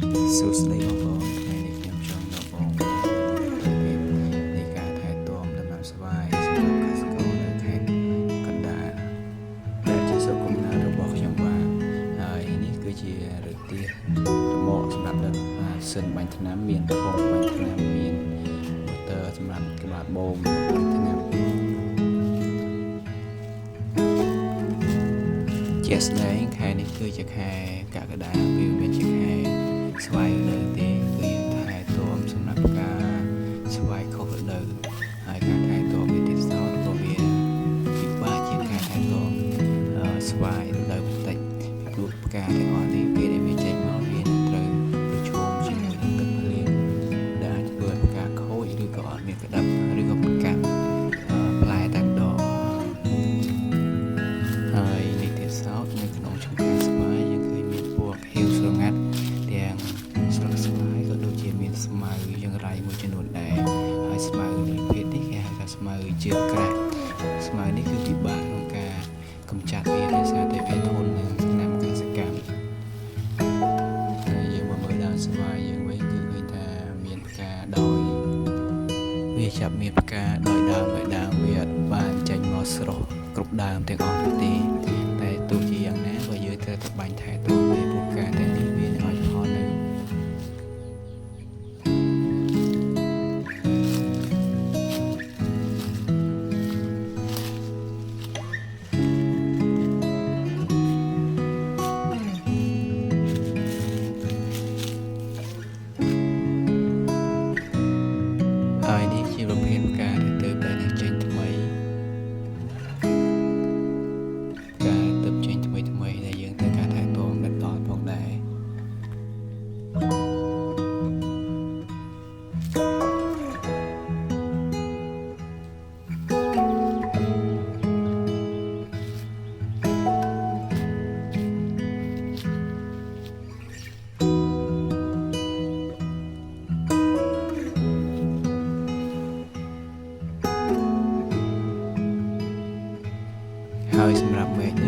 សួស្តីបងប្អូនថ្ងៃនេះខ្ញុំចង់ដល់បងប្អូននៃការថែទាំដំណាំស្វាយសម្រាប់កសិករនៅខេត្តកណ្ដាលដែលជាស្រុកកំណើតរបស់ខ្ញុំបាទហើយនេះគឺជាឬទារមកសម្រាប់ដឹកសិនបាញ់ថ្នាំមានធំបាញ់ថ្នាំមានម៉ូទ័រសម្រាប់ក្បាលបូមបាញ់ថ្នាំជាស្ដែងខែនេះគឺជាខែកក្កដាវាមានជាខែស្វាយរដូវទេគឺយើងថែទាំសម្រាប់ការស្វាយខុសរដូវហើយការថែទាំវាទីផ្សាររបស់វាពិបាកជាងការថែទាំស្វាយរដូវបន្តិចពីព្រោះផ្កាទាំងអស់នេះពេលដែលវាចេញមកវាត្រូវប្រឈមជាមួយនឹងទឹកភ្លៀងដែលអាចធ្វើឲ្យផ្កាខូចឬក៏អត់មានក្តាប់ឬក៏ផ្កាផ្លែតែម្ដងហើយនេះទៀតសោតនៅក្នុងចំការស្វាយយើងឃើញមានពណ៌ខៀវស្រងាត់ទាំងស្លឹកស្វាយក៏ដូចជាមានស្មៅយ៉ាងរៃមួយចំនួនដែរហើយស្មៅនេះភេទនេះគេហៅថាស្មៅជើងក្រាស់ស្មៅនេះគឺពិបាកក្នុងការកម្ចាត់វាដោយសារតែវាធន់នឹងថ្នាំកសិកម្មហើយយើងមកមើលដើមស្វាយយើងវិញគឺឃើញថាមានផ្កាដោយវាចាប់មានផ្កាដោយដើមវាអត់បានចេញមកស្រស់គ្រប់ដើមទាំងអស់នោះទេតែទោះជាយ៉ាងណាក៏យើងត្រូវតែបាញ់ថែទាំវាព្រោះការទាំងនេះវានឹងឲ្យផលនៅហើយនេះជាប្រភេទផ្កាដែលទើបតែនឹងចេញថ្មីការទើបចេញថ្មីដែលយើងត្រូវការថែទាំបន្តផងដែរហើយសម្រាប់មែក